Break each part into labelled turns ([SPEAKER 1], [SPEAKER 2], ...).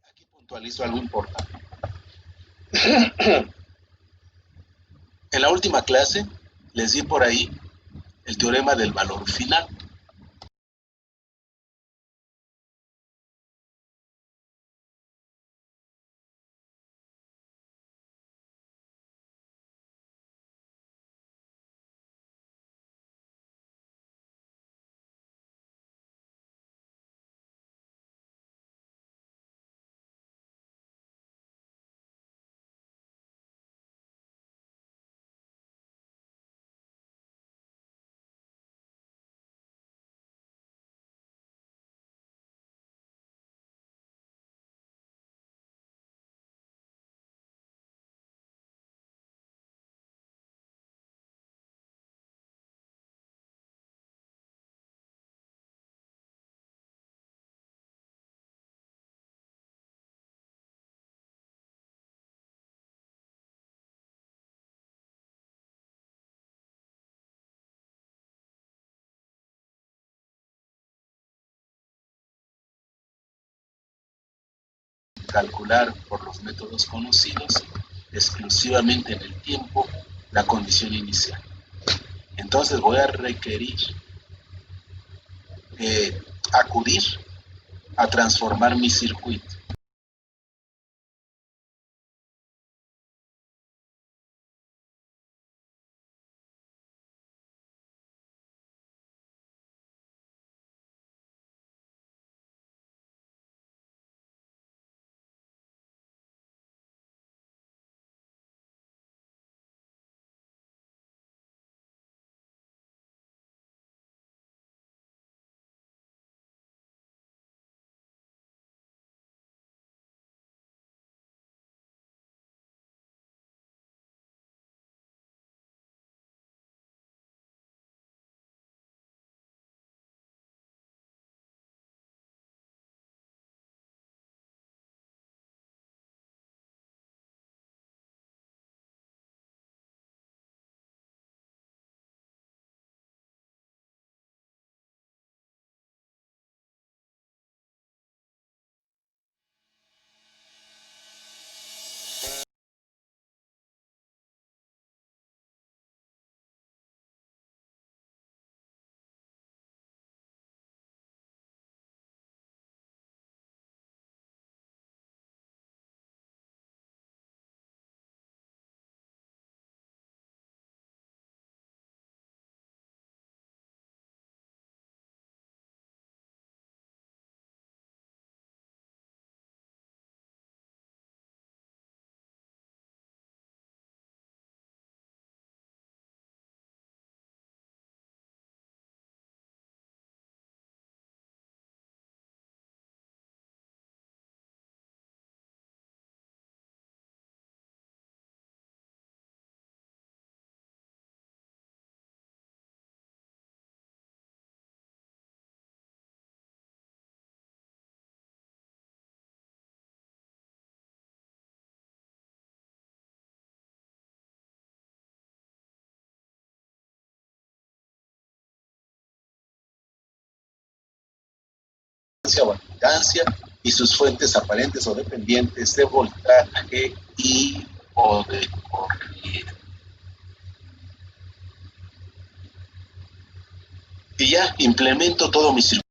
[SPEAKER 1] aquí puntualizo algo importante. En la última clase les di por ahí el teorema del valor final. Calcular por los métodos conocidos exclusivamente en el tiempo la condición inicial. Entonces voy a requerir acudir a transformar mi circuito. O admitancia y sus fuentes aparentes o dependientes de voltaje y o de corriente. Y ya implemento todo mi circuito.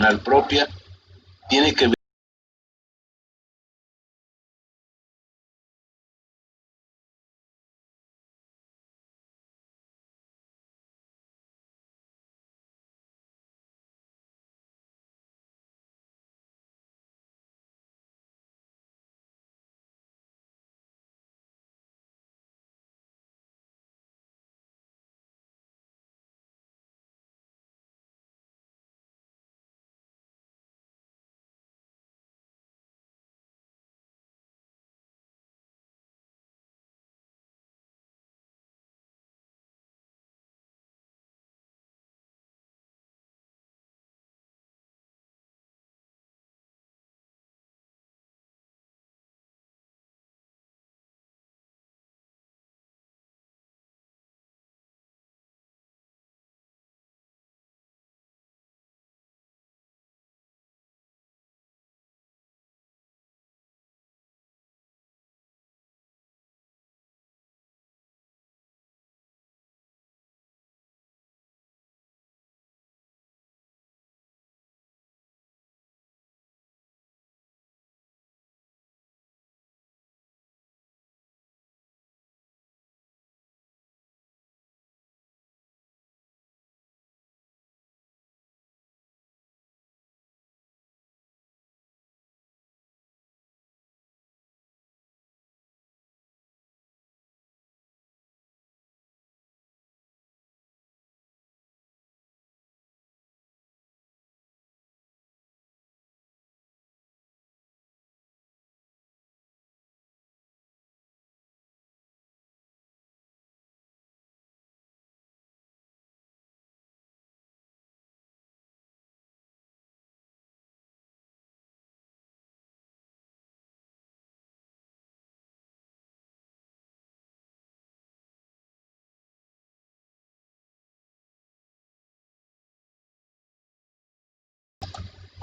[SPEAKER 1] racional propia tiene que ver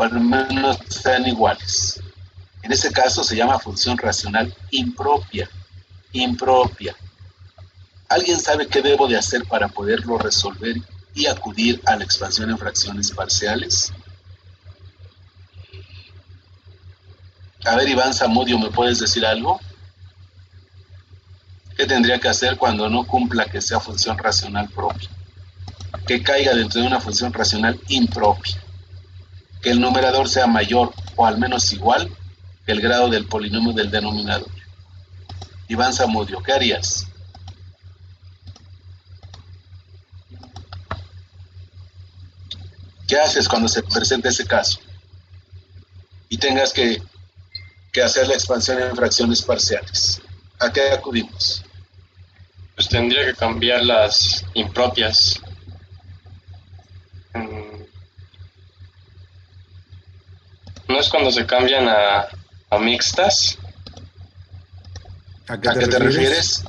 [SPEAKER 1] o al menos sean iguales. En ese caso se llama función racional impropia. Impropia. ¿Alguien sabe qué debo de hacer para poderlo resolver y acudir a la expansión en fracciones parciales? A ver, Iván Zamudio, ¿me puedes decir algo? ¿Qué tendría que hacer cuando no cumpla que sea función racional propia? Que caiga dentro de una función racional impropia. Que el numerador sea mayor o al menos igual que el grado del polinomio del denominador. Iván Zamudio, ¿qué harías? ¿Qué haces cuando se presenta ese caso? Y tengas que hacer la expansión en fracciones parciales. ¿A qué acudimos?
[SPEAKER 2] Pues tendría que cambiar las impropias. ¿No es cuando se cambian a mixtas?
[SPEAKER 1] ¿A qué te refieres?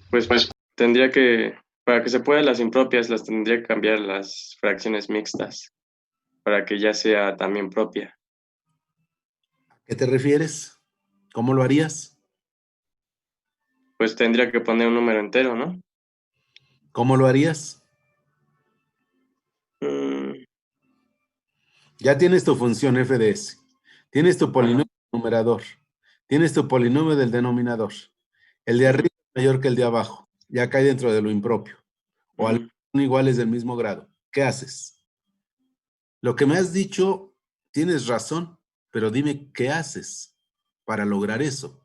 [SPEAKER 2] Pues tendría que, para que se puedan las impropias, las tendría que cambiar las fracciones mixtas, para que ya sea también propia.
[SPEAKER 1] ¿A qué te refieres? ¿Cómo lo harías?
[SPEAKER 2] Pues tendría que poner un número entero, ¿no?
[SPEAKER 1] ¿Cómo lo harías?
[SPEAKER 2] Mm,
[SPEAKER 1] Ya tienes tu función f de s. Tienes tu polinomio del numerador. Tienes tu polinomio del denominador. El de arriba es mayor que el de abajo. Ya cae dentro de lo impropio. O al menos son iguales del mismo grado. ¿Qué haces? Lo que me has dicho, tienes razón, pero dime qué haces para lograr eso.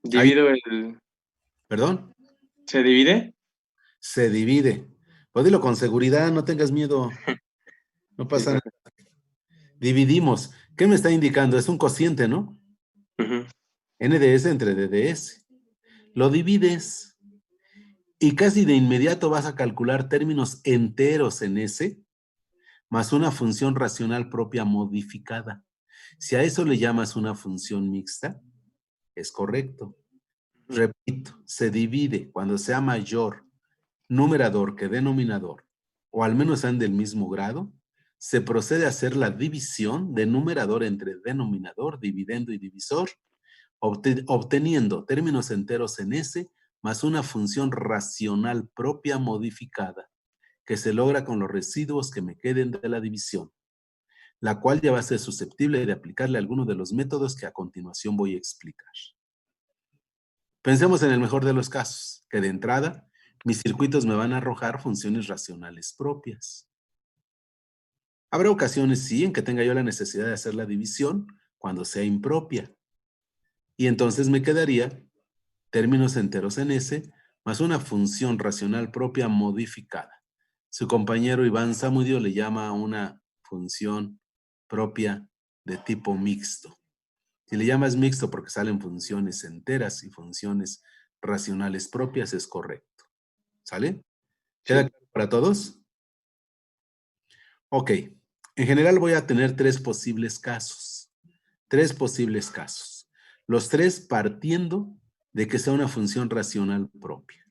[SPEAKER 1] Ahí,
[SPEAKER 2] Divido el...
[SPEAKER 1] perdón,
[SPEAKER 2] ¿Se divide?
[SPEAKER 1] se divide. Pues dilo con seguridad, no tengas miedo. No
[SPEAKER 2] Sí,
[SPEAKER 1] pasa nada. Dividimos. ¿Qué me está indicando? Es un cociente, ¿no?
[SPEAKER 2] ujú.
[SPEAKER 1] N de S entre D de S. Lo divides y casi de inmediato vas a calcular términos enteros en S más una función racional propia modificada. Si a eso le llamas una función mixta, es correcto. Repito, se divide cuando sea mayor numerador que denominador, o al menos sean del mismo grado, se procede a hacer la división de numerador entre denominador, dividendo y divisor, obteniendo términos enteros en S más una función racional propia modificada que se logra con los residuos que me queden de la división, la cual ya va a ser susceptible de aplicarle alguno de los métodos que a continuación voy a explicar. Pensemos en el mejor de los casos, que de entrada mis circuitos me van a arrojar funciones racionales propias. Habrá ocasiones, sí, en que tenga yo la necesidad de hacer la división cuando sea impropia. Y entonces me quedaría términos enteros en S más una función racional propia modificada. Su compañero Iván Zamudio le llama a una función propia de tipo mixto. Si le llamas mixto porque salen funciones enteras y funciones racionales propias, es correcto. ¿Sale? ¿Queda
[SPEAKER 2] Sí.
[SPEAKER 1] claro para todos? Ok. En general voy a tener tres posibles casos. Tres posibles casos. Los tres partiendo de que sea una función racional propia.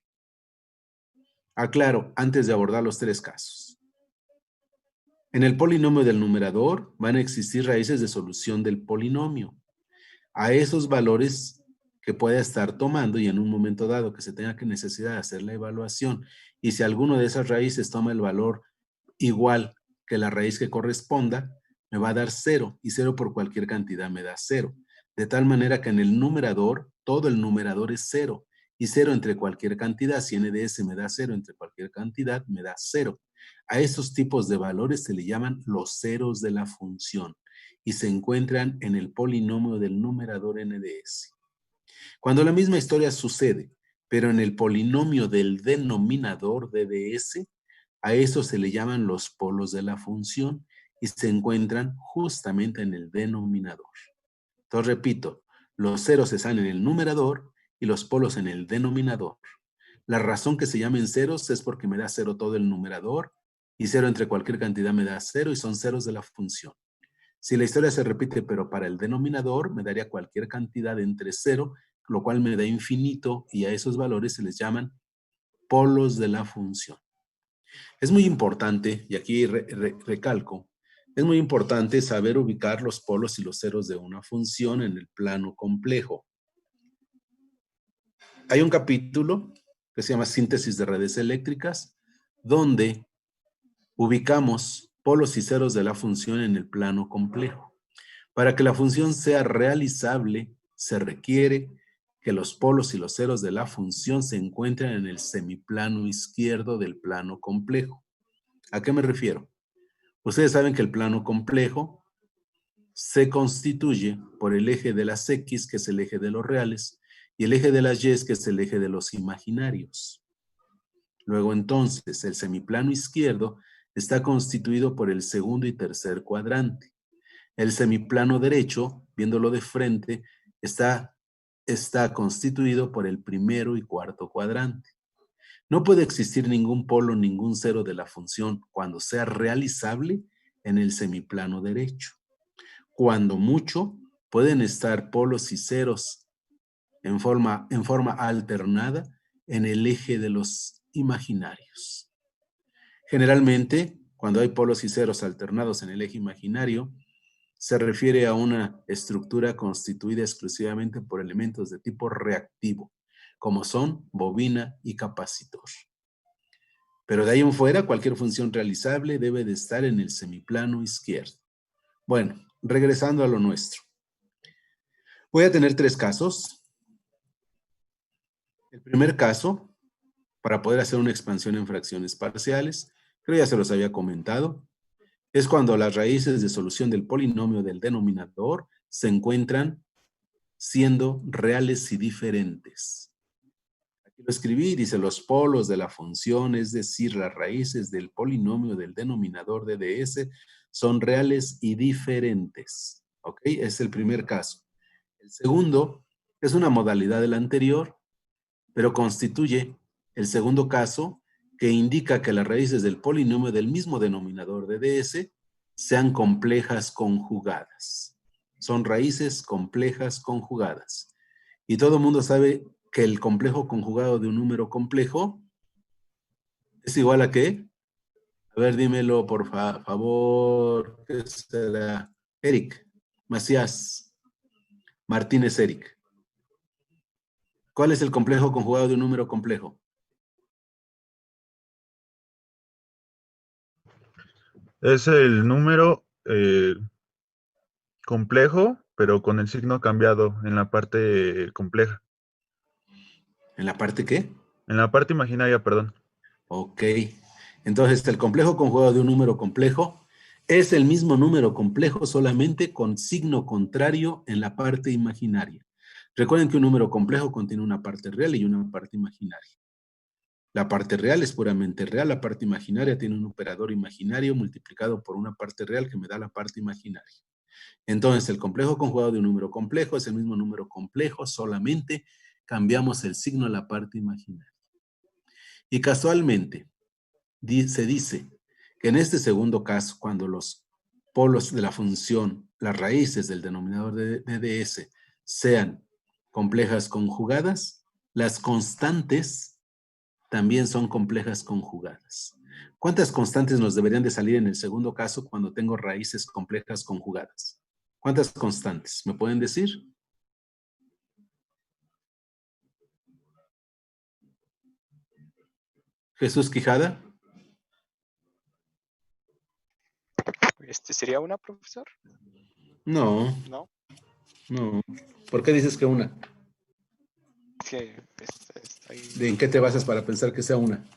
[SPEAKER 1] Aclaro, antes de abordar los tres casos. En el polinomio del numerador van a existir raíces de solución del polinomio. A esos valores que pueda estar tomando y en un momento dado que se tenga que necesidad de hacer la evaluación y si alguno de esas raíces toma el valor igual que la raíz que corresponda, me va a dar 0 y 0 por cualquier cantidad me da 0. De tal manera que en el numerador, todo el numerador es 0 y 0 entre cualquier cantidad, si n de s me da 0 entre cualquier cantidad, me da 0. A esos tipos de valores se le llaman los ceros de la función y se encuentran en el polinomio del numerador n de s. Cuando la misma historia sucede, pero en el polinomio del denominador d de s, a eso se le llaman los polos de la función y se encuentran justamente en el denominador. Entonces repito, los ceros están en el numerador y los polos en el denominador. La razón que se llamen ceros es porque me da 0 todo el numerador y 0 entre cualquier cantidad me da 0 y son ceros de la función. Si la historia se repite pero para el denominador me daría cualquier cantidad entre 0, lo cual me da infinito y a esos valores se les llaman polos de la función. Es muy importante, y aquí recalco, es muy importante saber ubicar los polos y los ceros de una función en el plano complejo. Hay un capítulo que se llama Síntesis de redes eléctricas, donde ubicamos polos y ceros de la función en el plano complejo. Para que la función sea realizable, se requiere que los polos y los ceros de la función se encuentren en el semiplano izquierdo del plano complejo. ¿A qué me refiero? Ustedes saben que el plano complejo se constituye por el eje de las X, que es el eje de los reales, y el eje de las Y, que es el eje de los imaginarios. Luego entonces, el semiplano izquierdo está constituido por el segundo y tercer cuadrante. El semiplano derecho, viéndolo de frente, está constituido por el primero y cuarto cuadrante. No puede existir ningún polo, ningún cero de la función cuando sea realizable en el semiplano derecho. Cuando mucho, pueden estar polos y ceros en forma alternada en el eje de los imaginarios. Generalmente, cuando hay polos y ceros alternados en el eje imaginario, se refiere a una estructura constituida exclusivamente por elementos de tipo reactivo, como son bobina y capacitor. Pero de ahí en fuera, cualquier función realizable debe de estar en el semiplano izquierdo. Bueno, regresando a lo nuestro. Voy a tener tres casos. El primer caso, para poder hacer una expansión en fracciones parciales, creo ya se los había comentado, es cuando las raíces de solución del polinomio del denominador se encuentran siendo reales y diferentes. Aquí lo escribí, dice los polos de la función, es decir, las raíces del polinomio del denominador de ds son reales y diferentes. ¿Ok? Es el primer caso. El segundo es una modalidad del anterior, pero constituye el segundo caso que indica que las raíces del polinomio del mismo denominador de ds sean complejas conjugadas. Son raíces complejas conjugadas. Y todo el mundo sabe que el complejo conjugado de un número complejo es igual a ¿qué? A ver, dímelo por favor. ¿Qué será? Eric Macías Martínez Eric. ¿Cuál es el complejo conjugado de un número complejo?
[SPEAKER 3] Es el número complejo, pero con el signo cambiado en la parte compleja.
[SPEAKER 1] ¿En la parte qué?
[SPEAKER 3] En la parte imaginaria, perdón.
[SPEAKER 1] Ok. Entonces, el complejo conjugado de un número complejo es el mismo número complejo, solamente con signo contrario en la parte imaginaria. Recuerden que un número complejo contiene una parte real y una parte imaginaria. La parte real es puramente real, la parte imaginaria tiene un operador imaginario multiplicado por una parte real que me da la parte imaginaria. Entonces, el complejo conjugado de un número complejo es el mismo número complejo, solamente cambiamos el signo a la parte imaginaria. Y casualmente, se dice que en este segundo caso, cuando los polos de la función, las raíces del denominador de ds sean complejas conjugadas, las constantes también son complejas conjugadas. ¿Cuántas constantes nos deberían de salir en el segundo caso cuando tengo raíces complejas conjugadas? ¿Cuántas constantes? ¿Me pueden decir? Jesús Quijada.
[SPEAKER 4] ¿Sería una, profesor?
[SPEAKER 1] No,
[SPEAKER 4] ¿No?
[SPEAKER 1] no. ¿Por qué dices que una?
[SPEAKER 4] Es que estoy...
[SPEAKER 1] ¿De en qué te basas para pensar que sea una?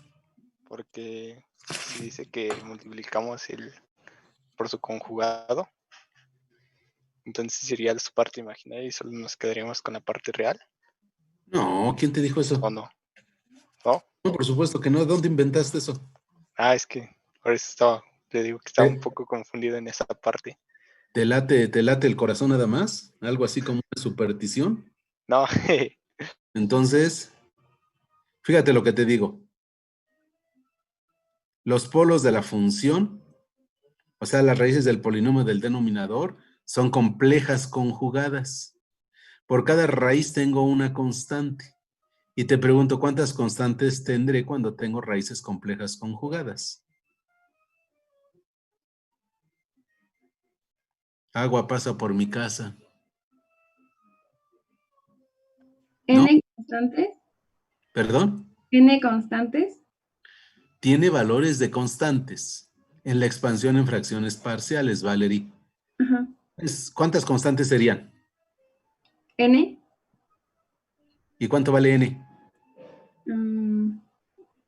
[SPEAKER 4] Porque si dice que multiplicamos por su conjugado, entonces sería su parte imaginaria y solo nos quedaríamos con la parte real,
[SPEAKER 1] No, ¿quién te dijo eso?
[SPEAKER 4] ¿o no? ¿No?
[SPEAKER 1] No, por supuesto que no. ¿Dónde inventaste eso?
[SPEAKER 4] Es que por eso le digo que estaba un
[SPEAKER 1] ¿Te,
[SPEAKER 4] poco confundido en esa parte.
[SPEAKER 1] te late el corazón nada más? ¿Algo así como una superstición?
[SPEAKER 4] No,
[SPEAKER 1] Entonces, fíjate lo que te digo. Los polos de la función, o sea, las raíces del polinomio del denominador, son complejas conjugadas. Por cada raíz tengo una constante. Y te pregunto, ¿cuántas constantes tendré cuando tengo raíces complejas conjugadas? Agua pasa por mi casa. ¿No?
[SPEAKER 5] ¿N constantes?
[SPEAKER 1] ¿Perdón?
[SPEAKER 5] ¿N constantes?
[SPEAKER 1] Tiene valores de constantes en la expansión en fracciones parciales, Valerie.
[SPEAKER 5] Ajá.
[SPEAKER 1] ¿Cuántas constantes serían?
[SPEAKER 5] ¿N?
[SPEAKER 1] ¿Y cuánto vale n?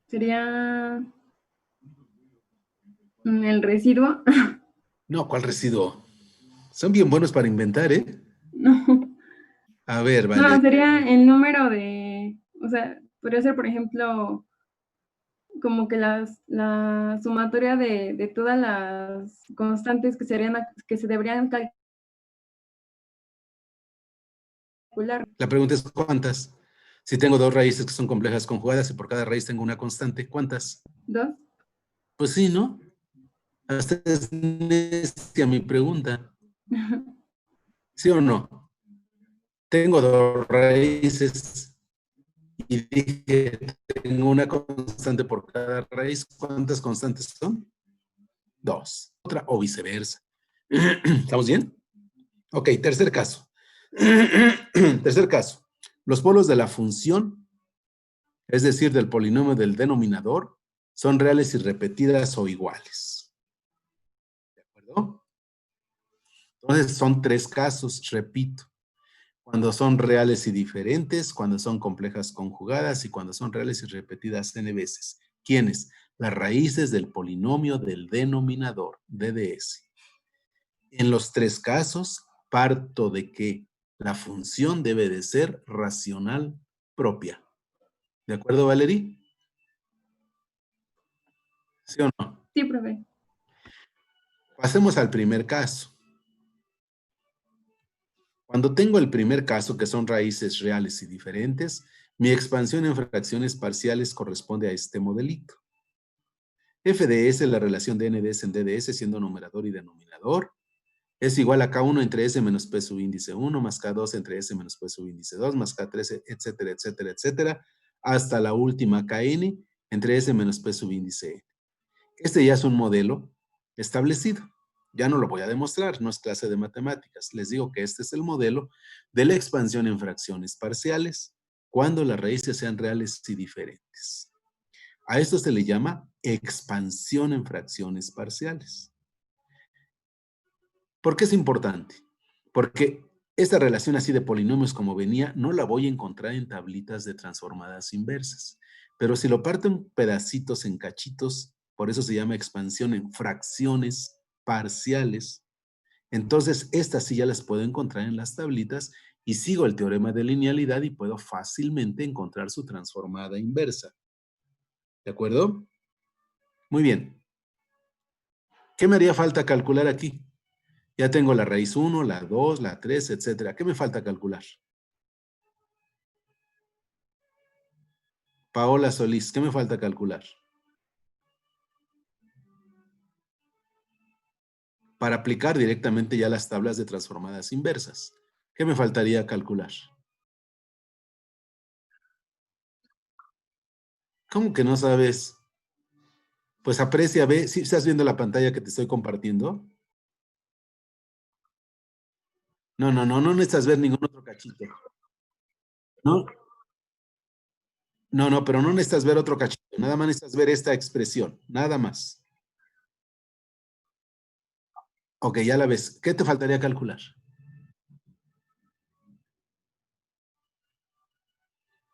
[SPEAKER 5] Sería el residuo.
[SPEAKER 1] No, ¿cuál residuo? Son bien buenos para inventar, ¿eh?
[SPEAKER 5] No.
[SPEAKER 1] A ver,
[SPEAKER 5] No,
[SPEAKER 1] Valerie.
[SPEAKER 5] sería el número o sea, podría ser, por ejemplo, como que la sumatoria de todas las constantes que se deberían calcular.
[SPEAKER 1] La pregunta es ¿cuántas? Si tengo dos raíces que son complejas conjugadas y por cada raíz tengo una constante, ¿cuántas?
[SPEAKER 5] 2.
[SPEAKER 1] Pues sí, ¿no? Hasta es necia mi pregunta. ¿Sí o no? Tengo dos raíces y dije, tengo una constante por cada raíz. ¿Cuántas constantes son? 2. Otra o viceversa. ¿Estamos bien? Ok, tercer caso. Tercer caso. Los polos de la función, es decir, del polinomio del denominador, son reales y repetidas o iguales. ¿De acuerdo? Entonces son tres casos, repito. Cuando son reales y diferentes, cuando son complejas conjugadas y cuando son reales y repetidas n veces. ¿Quiénes? Las raíces del polinomio del denominador, DDS. En los tres casos, parto de que la función debe de ser racional propia. ¿De acuerdo, Valerie? ¿Sí o no?
[SPEAKER 5] Sí, profe.
[SPEAKER 1] Pasemos al primer caso. Cuando tengo el primer caso, que son raíces reales y diferentes, mi expansión en fracciones parciales corresponde a este modelito. F de S, la relación de N de S en D de S, siendo numerador y denominador, es igual a K1 entre S menos P subíndice 1, más K2 entre S menos P subíndice 2, más K3, etcétera, etcétera, etcétera, hasta la última Kn entre S menos P subíndice N. Este ya es un modelo establecido. Ya no lo voy a demostrar, no es clase de matemáticas. Les digo que este es el modelo de la expansión en fracciones parciales. cuando las raíces sean reales y diferentes. A esto se le llama expansión en fracciones parciales. ¿Por qué es importante? Porque esta relación así de polinomios como venía, no la voy a encontrar en tablitas de transformadas inversas. Pero si lo parto en pedacitos, en cachitos, por eso se llama expansión en fracciones parciales, entonces estas sí ya las puedo encontrar en las tablitas y sigo el teorema de linealidad y puedo fácilmente encontrar su transformada inversa. ¿De acuerdo? Muy bien. ¿Qué me haría falta calcular aquí? Ya tengo la raíz 1, la 2, la 3, etcétera. ¿Qué me falta calcular? Paola Solís, ¿qué me falta calcular? Para aplicar directamente ya las tablas de transformadas inversas. ¿Qué me faltaría calcular? ¿Cómo que no sabes? Pues aprecia, ve, si estás viendo la pantalla que te estoy compartiendo. No necesitas ver ningún otro cachito. No, no, pero no necesitas ver otro cachito. Nada más necesitas ver esta expresión. Nada más. Ok, ya la ves. ¿Qué te faltaría calcular?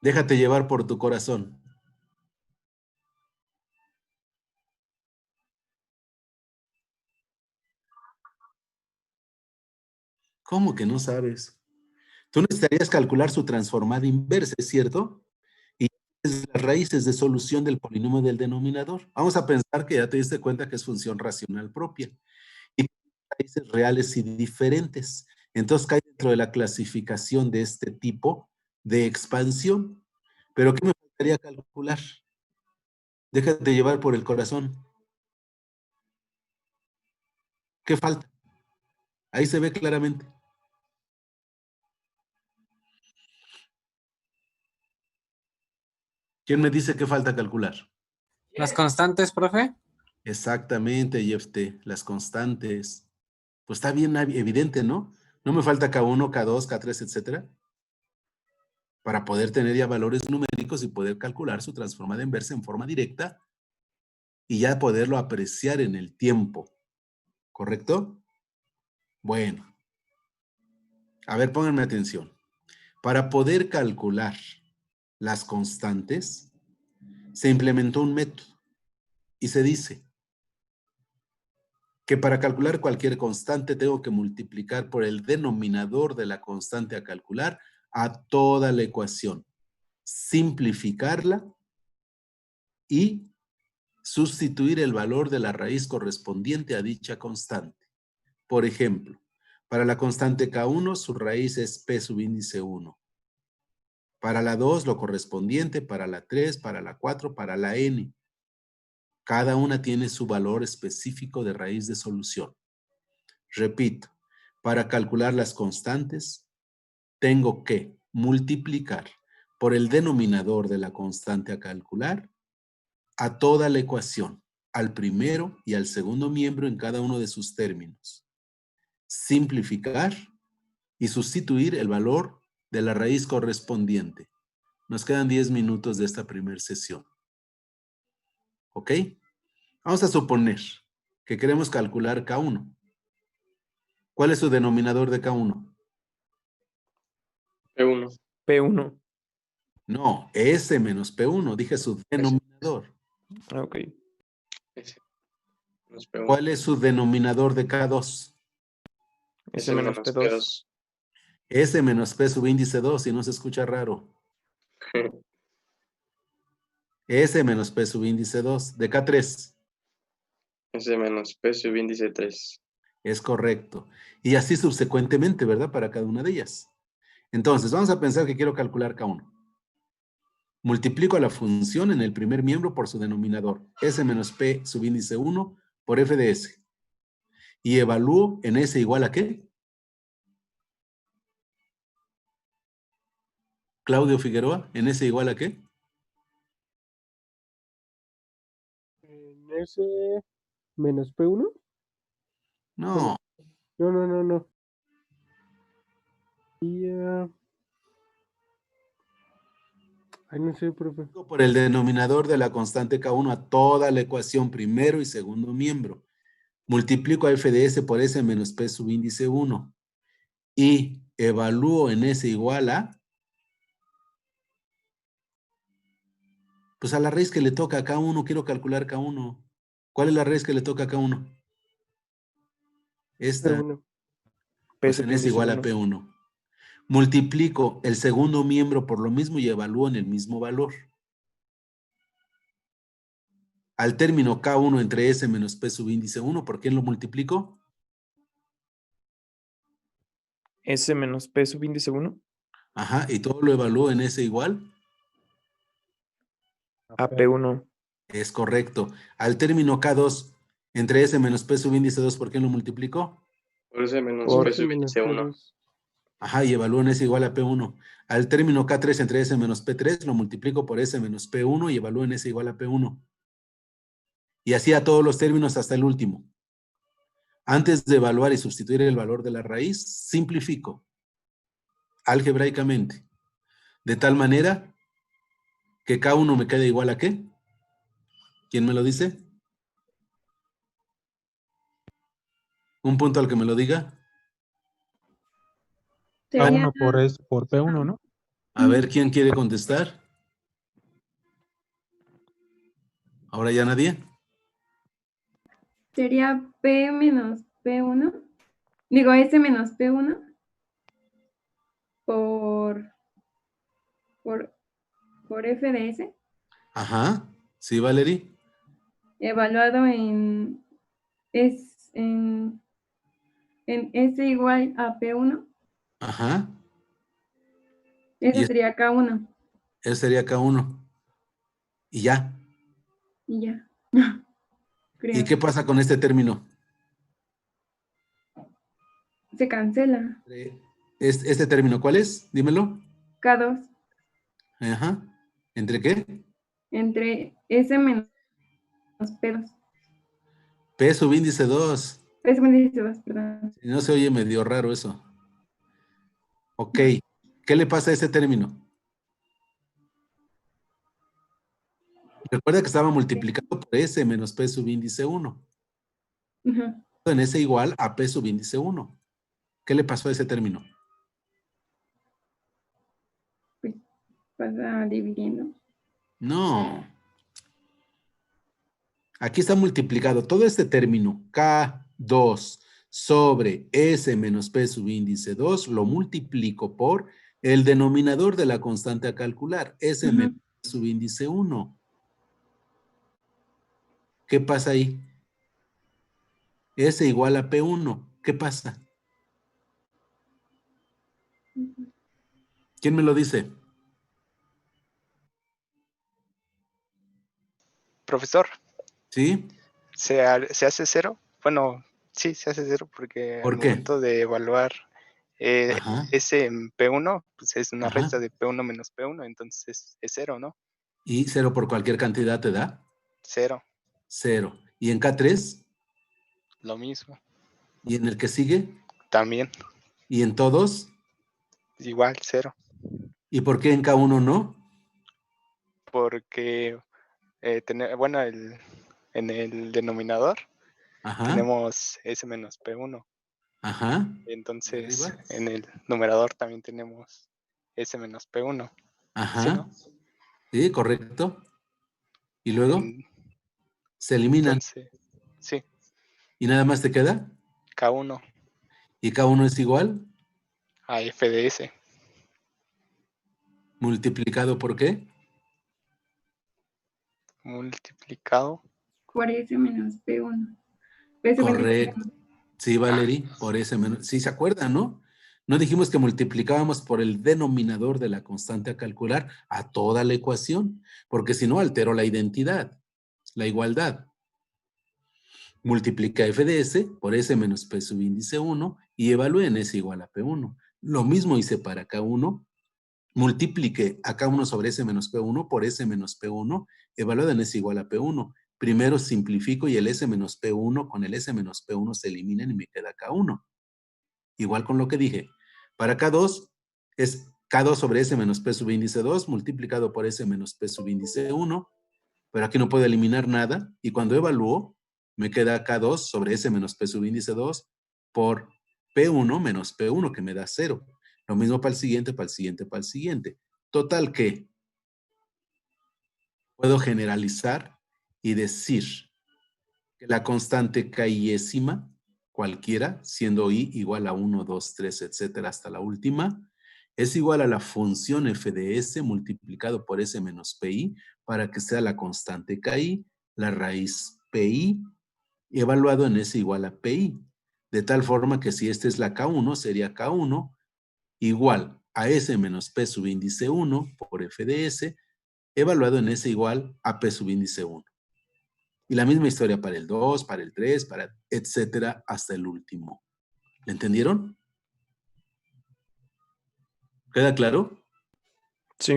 [SPEAKER 1] Déjate llevar por tu corazón. ¿Cómo que no sabes? Tú necesitarías calcular su transformada inversa, ¿es cierto? Y es las raíces de solución del polinomio del denominador. Vamos a pensar que ya te diste cuenta que es función racional propia. Y raíces reales y diferentes. Entonces cae dentro de la clasificación de este tipo de expansión. Pero ¿qué me faltaría calcular? Déjate llevar por el corazón. ¿Qué falta? Ahí se ve claramente. ¿Quién me dice qué falta calcular?
[SPEAKER 6] Las constantes, profe.
[SPEAKER 1] Exactamente, Jefte, las constantes. Pues está bien evidente, ¿no? No me falta K1, K2, K3, etcétera, para poder tener ya valores numéricos y poder calcular su transformada inversa en forma directa y ya poderlo apreciar en el tiempo. ¿Correcto? Bueno. A ver, pónganme atención. Para poder calcular las constantes, se implementó un método y se dice que para calcular cualquier constante tengo que multiplicar por el denominador de la constante a calcular a toda la ecuación, simplificarla y sustituir el valor de la raíz correspondiente a dicha constante. Por ejemplo, para la constante K1, su raíz es P subíndice 1. Para la 2, lo correspondiente, para la 3, para la 4, para la n. Cada una tiene su valor específico de raíz de solución. Repito, para calcular las constantes, tengo que multiplicar por el denominador de la constante a calcular a toda la ecuación, al primero y al segundo miembro en cada uno de sus términos. Simplificar y sustituir el valor de la raíz correspondiente. Nos quedan 10 minutos de esta primera sesión. ¿Ok? Vamos a suponer que queremos calcular K1. ¿Cuál es su denominador de K1?
[SPEAKER 2] P1.
[SPEAKER 7] P1.
[SPEAKER 1] No, S menos P1. Dije su denominador.
[SPEAKER 7] Ok.
[SPEAKER 2] S menos P1.
[SPEAKER 1] ¿Cuál es su denominador de K2?
[SPEAKER 7] S menos P2.
[SPEAKER 1] S menos P subíndice 2, si no se escucha raro. S menos P subíndice 2. De K3.
[SPEAKER 2] S menos P subíndice 3.
[SPEAKER 1] Es correcto. Y así subsecuentemente, ¿verdad? Para cada una de ellas. Entonces, vamos a pensar que quiero calcular K1. Multiplico la función en el primer miembro por su denominador, S menos P subíndice 1 por F de S. Y evalúo en S igual a ¿qué? Claudio Figueroa, ¿en S igual a qué?
[SPEAKER 8] En S menos P1.
[SPEAKER 1] No,
[SPEAKER 8] Y Ay, no sé, profe.
[SPEAKER 1] Por el denominador de la constante K1 a toda la ecuación primero y segundo miembro. Multiplico a f de s por s menos p subíndice 1. Y evalúo en s igual a, pues a la raíz que le toca a K1, quiero calcular K1. ¿Cuál es la raíz que le toca a K1? Esta,
[SPEAKER 8] P1.
[SPEAKER 1] pues
[SPEAKER 7] P
[SPEAKER 1] en s
[SPEAKER 7] subíndice
[SPEAKER 1] igual a
[SPEAKER 7] 1.
[SPEAKER 1] P1. Multiplico el segundo miembro por lo mismo y evalúo en el mismo valor. Al término K1 entre S menos P subíndice 1, ¿por quién lo multiplico?
[SPEAKER 7] S menos P subíndice 1.
[SPEAKER 1] Ajá, y todo lo evalúo en S igual.
[SPEAKER 7] A P1.
[SPEAKER 1] Es correcto. Al término K2 entre S menos P subíndice 2, ¿por quién lo multiplico?
[SPEAKER 2] Por ese menos
[SPEAKER 7] Por
[SPEAKER 2] P
[SPEAKER 8] S menos
[SPEAKER 2] subíndice 1.
[SPEAKER 8] P2.
[SPEAKER 1] Ajá, y evalúo en S igual a P1. Al término K3 entre S menos P3, lo multiplico por S menos P1 y evalúo en S igual a P1. Y así a todos los términos hasta el último. Antes de evaluar y sustituir el valor de la raíz, simplifico algebraicamente. De tal manera que K1 me quede igual a ¿qué? ¿Quién me lo dice? Un punto al que me lo diga.
[SPEAKER 5] Sería,
[SPEAKER 8] Por P1, ¿no?
[SPEAKER 1] A ver, ¿quién quiere contestar? ¿Ahora ya nadie?
[SPEAKER 5] sería P menos P1. Digo, S menos P1 por, por F de S,
[SPEAKER 1] Ajá. ¿Sí, Valerie?
[SPEAKER 5] evaluado en S igual a P1.
[SPEAKER 1] Ajá.
[SPEAKER 5] Eso
[SPEAKER 1] Y
[SPEAKER 5] sería K1
[SPEAKER 1] ese sería K1. Y ya.
[SPEAKER 5] y ya.
[SPEAKER 1] ¿Y
[SPEAKER 5] Creo.
[SPEAKER 1] qué pasa con este término?
[SPEAKER 5] Se cancela.
[SPEAKER 1] Este término, ¿cuál es? Dímelo.
[SPEAKER 5] K2
[SPEAKER 1] Ajá. ¿Entre qué?
[SPEAKER 5] entre S menos P2.
[SPEAKER 1] P subíndice 2.
[SPEAKER 5] P subíndice 2, perdón.
[SPEAKER 1] Si no se oye medio raro eso. Ok. ¿Qué le pasa a ese término? Recuerda que estaba multiplicado por S menos P subíndice 1.
[SPEAKER 5] Ujú.
[SPEAKER 1] En S igual a P subíndice 1. ¿Qué le pasó a ese término?
[SPEAKER 5] Pues pasa dividiendo.
[SPEAKER 1] No. Aquí está multiplicado todo este término, K2 sobre S menos P subíndice 2, lo multiplico por el denominador de la constante a calcular, S menos P subíndice 1. ¿Qué pasa ahí? S igual a P1. ¿Qué pasa? ¿Quién me lo dice?
[SPEAKER 4] Profesor,
[SPEAKER 1] ¿Sí?
[SPEAKER 4] ¿se hace 0? Bueno, sí, se hace 0 porque al
[SPEAKER 1] ¿Por qué?
[SPEAKER 4] momento de evaluar
[SPEAKER 1] Ajá,
[SPEAKER 4] S en P1, pues es una
[SPEAKER 1] ajá.
[SPEAKER 4] resta de P1 menos P1, entonces es 0, ¿no?
[SPEAKER 1] ¿Y 0 por cualquier cantidad te da?
[SPEAKER 4] 0,
[SPEAKER 1] 0. ¿Y en K3?
[SPEAKER 4] lo mismo.
[SPEAKER 1] ¿Y en el que sigue?
[SPEAKER 4] También,
[SPEAKER 1] ¿Y en todos?
[SPEAKER 4] igual, 0,
[SPEAKER 1] ¿Y por qué en K1 no?
[SPEAKER 4] porque bueno, en el denominador
[SPEAKER 1] Ajá,
[SPEAKER 4] tenemos S menos P1,
[SPEAKER 1] ajá. ¿Y
[SPEAKER 4] entonces
[SPEAKER 1] arriba?
[SPEAKER 4] en el numerador también tenemos S menos P1, ¿sí,
[SPEAKER 1] Ajá.
[SPEAKER 4] no?
[SPEAKER 1] Sí, correcto. ¿Y luego?
[SPEAKER 4] En-
[SPEAKER 1] Se eliminan.
[SPEAKER 4] Entonces, sí,
[SPEAKER 1] ¿Y nada más te queda?
[SPEAKER 4] K1
[SPEAKER 1] ¿Y K1 es igual?
[SPEAKER 4] a F de S,
[SPEAKER 1] ¿Multiplicado por qué?
[SPEAKER 4] multiplicado.
[SPEAKER 5] Por S menos P1. P subíndice
[SPEAKER 1] Correcto. Sí, Valerie, por ese menos. Sí, ¿se acuerdan, no? No dijimos que multiplicábamos por el denominador de la constante a calcular a toda la ecuación, porque si no altero la identidad, la igualdad. Multiplica f de s por s menos p subíndice 1 y evalúe en s igual a p1. Lo mismo hice para K1. Multiplique a K1 sobre S menos P1 por S menos P1, evaluado en S igual a P1. Primero simplifico y el S menos P1 con el S menos P1 se eliminan y me queda K1. Igual con lo que dije. Para K2 es K2 sobre S menos P sub índice 2 multiplicado por S menos P sub índice 1, pero aquí no puedo eliminar nada, y cuando evalúo, me queda K2 sobre S menos P sub índice 2 por P1 menos P1, que me da 0. Lo mismo para el siguiente, para el siguiente, para el siguiente. Total que puedo generalizar y decir que la constante K-iésima, cualquiera, siendo I igual a 1, 2, 3, etcétera, hasta la última, es igual a la función f de S multiplicado por S menos PI para que sea la constante KI, la raíz PI, evaluado en S igual a PI. De tal forma que si esta es la K1, sería K1 igual a S menos P subíndice 1 por f de S, evaluado en S igual a P subíndice 1. Y la misma historia para el 2, para el 3, para etcétera, hasta el último. ¿Le entendieron? ¿Queda claro?
[SPEAKER 7] Sí.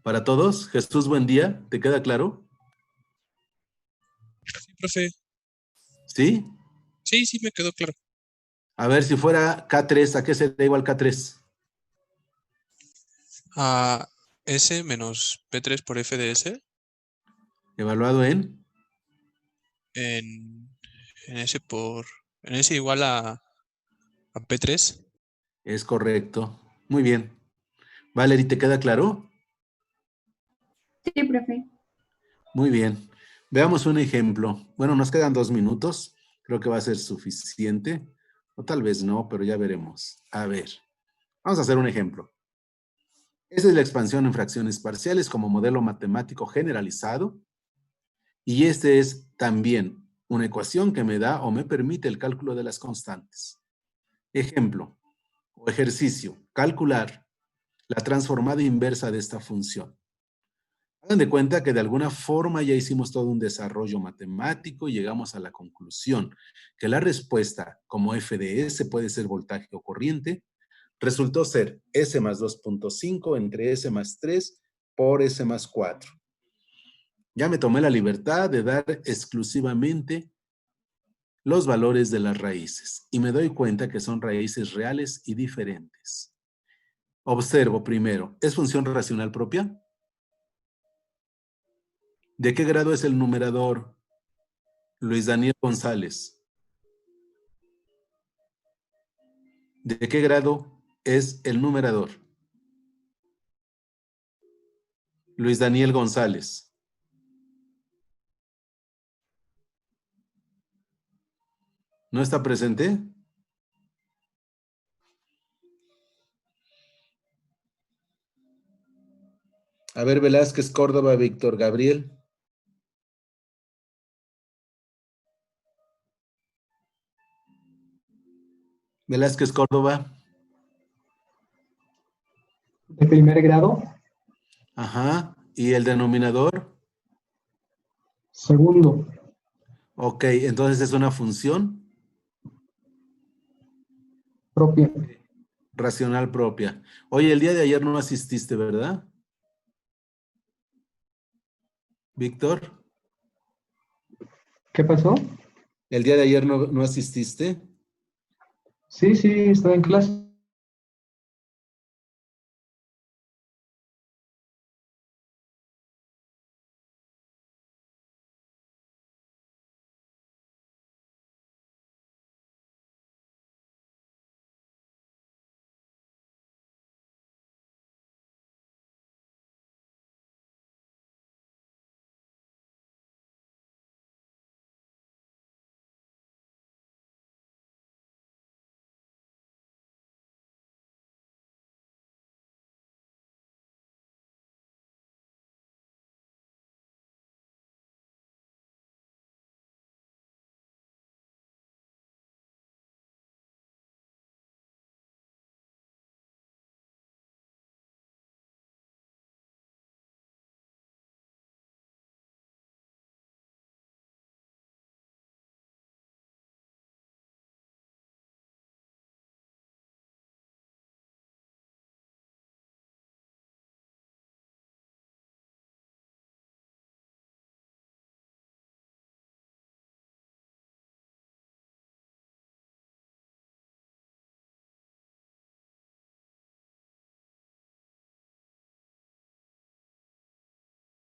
[SPEAKER 1] Para todos, Jesús, buen día. ¿Te queda claro?
[SPEAKER 9] Sí, profe.
[SPEAKER 1] ¿Sí?
[SPEAKER 9] Sí, me quedó claro.
[SPEAKER 1] A ver, si fuera K3, ¿a qué sería igual K3?
[SPEAKER 9] A S menos P3 por F de S
[SPEAKER 1] Evaluado en
[SPEAKER 9] en S igual a P3.
[SPEAKER 1] Es correcto. Muy bien. Valerie, ¿te queda claro?
[SPEAKER 5] Sí, profe.
[SPEAKER 1] Muy bien. Veamos un ejemplo. Bueno, nos quedan 2 minutos. Creo que va a ser suficiente. O tal vez no, pero ya veremos. A ver. Vamos a hacer un ejemplo. Esa es la expansión en fracciones parciales como modelo matemático generalizado. Y este es también una ecuación que me da o me permite el cálculo de las constantes. Ejemplo o ejercicio. Calcular la transformada inversa de esta función. Hagan de cuenta que de alguna forma ya hicimos todo un desarrollo matemático y llegamos a la conclusión que la respuesta como f de S puede ser voltaje o corriente, resultó ser S más 2.5 entre S más 3 por S más 4. Ya me tomé la libertad de dar exclusivamente los valores de las raíces y me doy cuenta que son raíces reales y diferentes. Observo primero, ¿es función racional propia? ¿De qué grado es el numerador? Luis Daniel González. ¿De qué grado es el numerador? Luis Daniel González. ¿No está presente? A ver, Velázquez, Córdoba, Víctor Gabriel. Velázquez, Córdoba.
[SPEAKER 10] ¿De primer grado?
[SPEAKER 1] Ajá. ¿Y el denominador?
[SPEAKER 10] Segundo.
[SPEAKER 1] Ok, entonces es una función
[SPEAKER 10] Propia.
[SPEAKER 1] racional propia. Oye, el día de ayer no asististe, ¿verdad? Víctor.
[SPEAKER 10] ¿Qué pasó?
[SPEAKER 1] ¿El día de ayer no asististe?
[SPEAKER 10] Sí, estaba en clase.